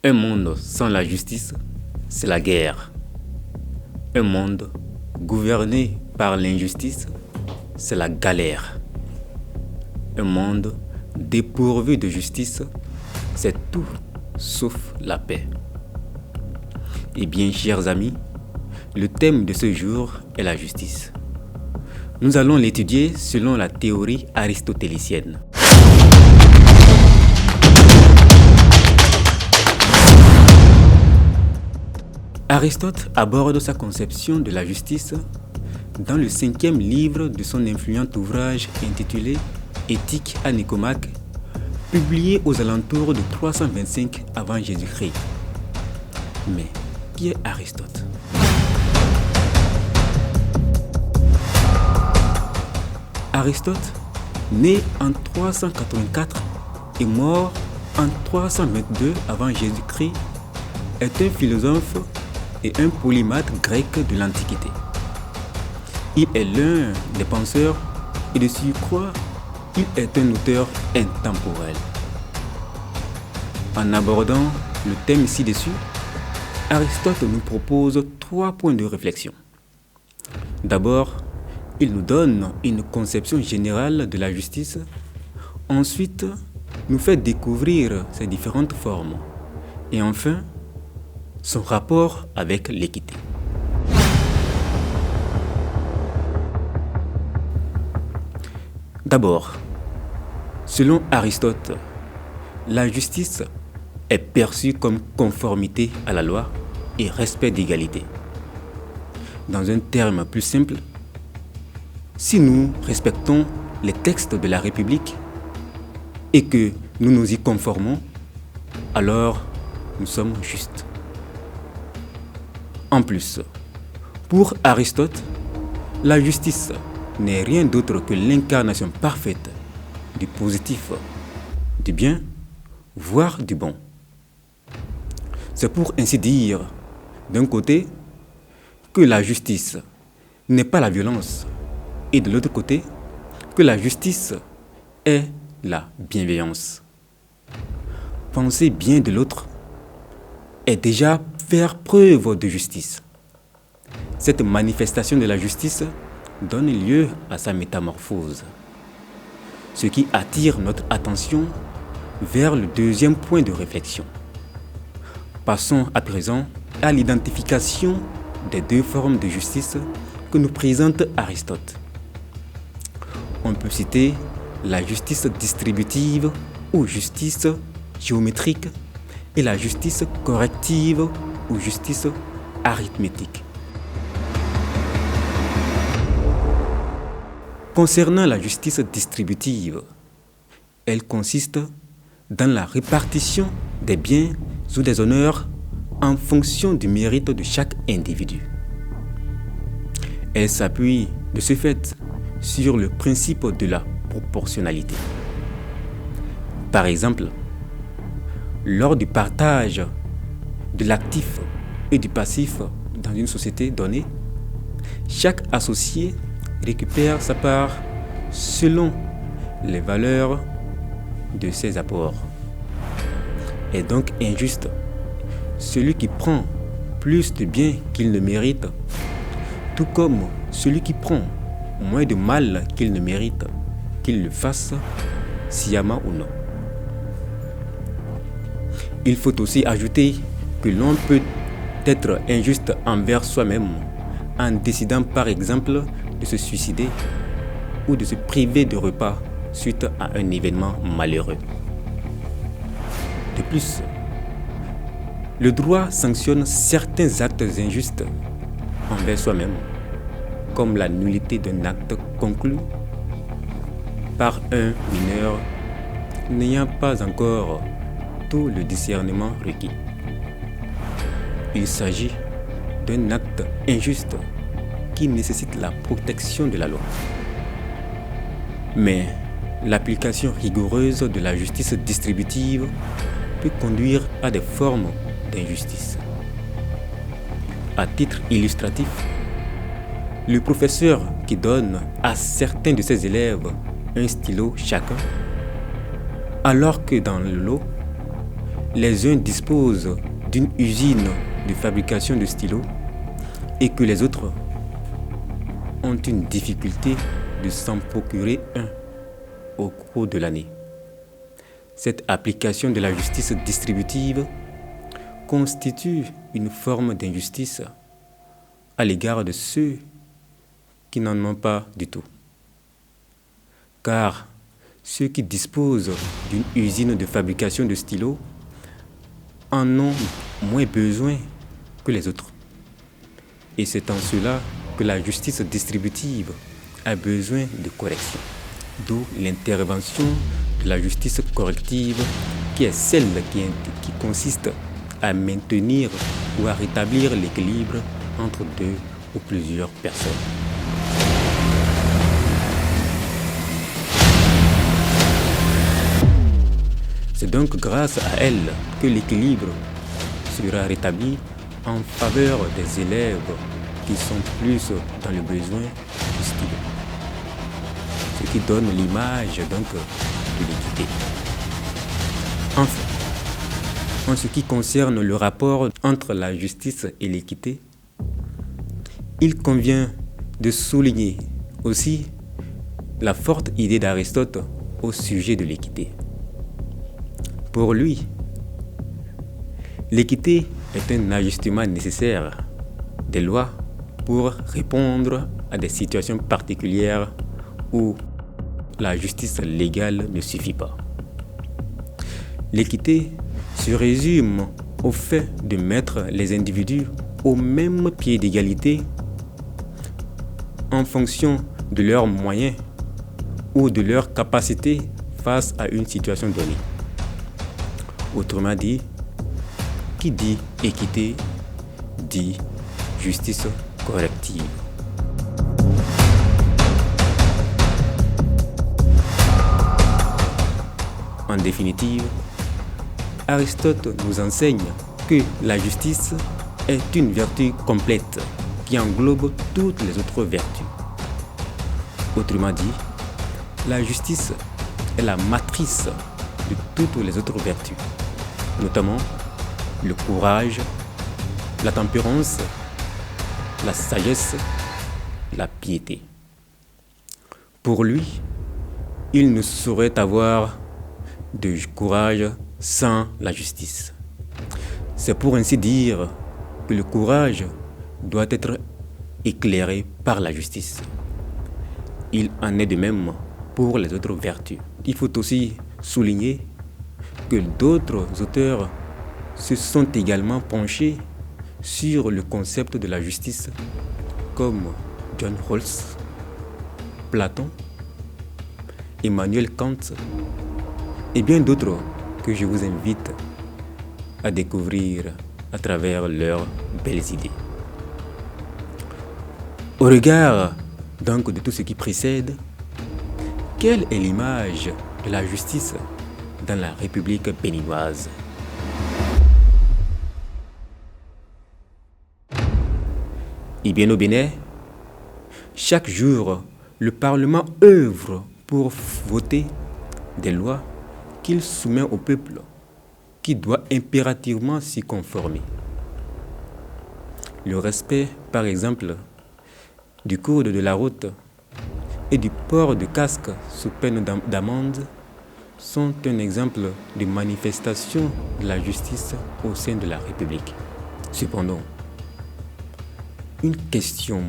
Un monde sans la justice, c'est la guerre. Un monde gouverné par l'injustice, c'est la galère. Un monde dépourvu de justice, c'est tout sauf la paix. Eh bien, chers amis, le thème de ce jour est la justice. Nous allons l'étudier selon la théorie aristotélicienne. Aristote aborde sa conception de la justice dans le 5e livre de son influent ouvrage intitulé Éthique à Nicomaque, publié aux alentours de 325 avant Jésus-Christ. Mais qui est Aristote ? Aristote, né en 384 et mort en 322 avant Jésus-Christ, est un philosophe et un polymathe grec de l'Antiquité. Il est l'un des penseurs et de surcroît, il est un auteur intemporel. En abordant le thème ci-dessus, Aristote nous propose 3 points de réflexion. D'abord, il nous donne une conception générale de la justice. Ensuite, nous fait découvrir ses différentes formes. Et enfin, son rapport avec l'équité. D'abord, selon Aristote, la justice est perçue comme conformité à la loi et respect d'égalité. Dans un terme plus simple, si nous respectons les textes de la République et que nous nous y conformons, alors nous sommes justes. En plus, pour Aristote, la justice n'est rien d'autre que l'incarnation parfaite du positif, du bien, voire du bon. C'est pour ainsi dire, d'un côté, que la justice n'est pas la violence, et de l'autre côté, que la justice est la bienveillance. Penser bien de l'autre est déjà faire preuve de justice. Cette manifestation de la justice donne lieu à sa métamorphose, ce qui attire notre attention vers le 2e point de réflexion. Passons à présent à l'identification des 2 formes de justice que nous présente Aristote. On peut citer la justice distributive ou justice géométrique et la justice corrective ou justice arithmétique. Concernant la justice distributive, elle consiste dans la répartition des biens ou des honneurs en fonction du mérite de chaque individu. Elle s'appuie de ce fait sur le principe de la proportionnalité. Par exemple, lors du partage de l'actif et du passif dans une société donnée, chaque associé récupère sa part selon les valeurs de ses apports. Est donc injuste celui qui prend plus de biens qu'il ne mérite, tout comme celui qui prend moins de mal qu'il ne mérite, qu'il le fasse sciemment ou non. Il faut aussi ajouter que l'on peut être injuste envers soi-même en décidant par exemple de se suicider ou de se priver de repas suite à un événement malheureux. De plus, le droit sanctionne certains actes injustes envers soi-même, comme la nullité d'un acte conclu par un mineur n'ayant pas encore tout le discernement requis. Il s'agit d'un acte injuste qui nécessite la protection de la loi. Mais l'application rigoureuse de la justice distributive peut conduire à des formes d'injustice. À titre illustratif, le professeur qui donne à certains de ses élèves un stylo chacun, alors que dans le lot, les uns disposent d'une usine de fabrication de stylos et que les autres ont une difficulté de s'en procurer un au cours de l'année. Cette application de la justice distributive constitue une forme d'injustice à l'égard de ceux qui n'en ont pas du tout. Car ceux qui disposent d'une usine de fabrication de stylos en ont moins besoin que les autres. Et c'est en cela que la justice distributive a besoin de correction. D'où l'intervention de la justice corrective qui est celle qui consiste à maintenir ou à rétablir l'équilibre entre deux ou plusieurs personnes. C'est donc grâce à elle que l'équilibre sera rétabli en faveur des élèves qui sont plus dans le besoin du stylo. Ce qui donne l'image donc de l'équité. Enfin, en ce qui concerne le rapport entre la justice et l'équité, il convient de souligner aussi la forte idée d'Aristote au sujet de l'équité. Pour lui, l'équité est un ajustement nécessaire des lois pour répondre à des situations particulières où la justice légale ne suffit pas. L'équité se résume au fait de mettre les individus au même pied d'égalité en fonction de leurs moyens ou de leurs capacités face à une situation donnée. Autrement dit, qui dit équité dit justice corrective. En définitive, Aristote nous enseigne que la justice est une vertu complète qui englobe toutes les autres vertus. Autrement dit, la justice est la matrice de toutes les autres vertus, notamment le courage, la tempérance, la sagesse, la piété. Pour lui, il ne saurait avoir de courage sans la justice. C'est pour ainsi dire que le courage doit être éclairé par la justice. Il en est de même pour les autres vertus. Il faut aussi souligner que d'autres auteurs se sont également penchés sur le concept de la justice, comme John Rawls, Platon, Emmanuel Kant et bien d'autres que je vous invite à découvrir à travers leurs belles idées. Au regard donc de tout ce qui précède, quelle est l'image de la justice dans la République béninoise? Et bien au Bénin, chaque jour, le Parlement œuvre pour voter des lois qu'il soumet au peuple, qui doit impérativement s'y conformer. Le respect, par exemple, du code de la route et du port de casque sous peine d'amende sont un exemple de manifestation de la justice au sein de la République. Cependant, une question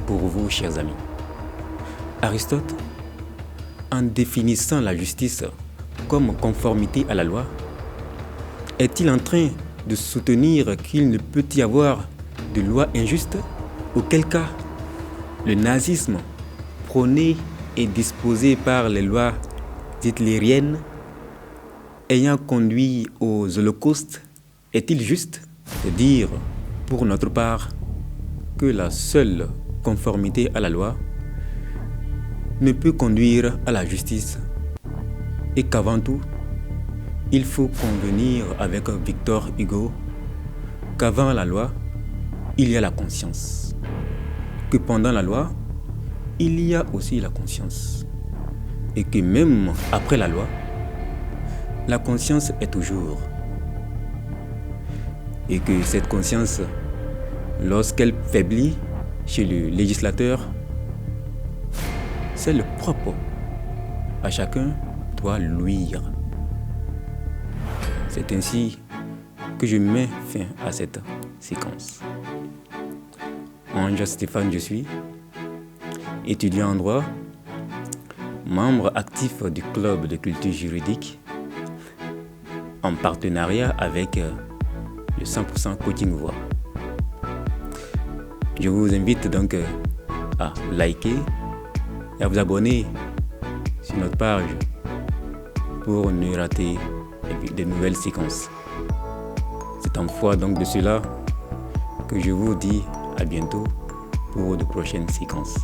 pour vous, chers amis. Aristote, en définissant la justice comme conformité à la loi, est-il en train de soutenir qu'il ne peut y avoir de loi injuste? Auquel cas, le nazisme, prôné et disposé par les lois hitlériennes, ayant conduit aux holocaustes, est-il juste de dire, pour notre part, que la seule conformité à la loi ne peut conduire à la justice et qu'avant tout, il faut convenir avec Victor Hugo qu'avant la loi, il y a la conscience, que pendant la loi, il y a aussi la conscience, et que même après la loi, la conscience est toujours. Et que cette conscience, lorsqu'elle faiblit chez le législateur, c'est le propre. À chacun doit luire. C'est ainsi que je mets fin à cette séquence. Ange Stéphane, je suis étudiant en droit, membre actif du club de culture juridique, en partenariat avec le 100% Coaching Voix. Je vous invite donc à liker et à vous abonner sur notre page pour ne rater de nouvelles séquences. C'est en foi donc de cela que je vous dis à bientôt pour de prochaines séquences.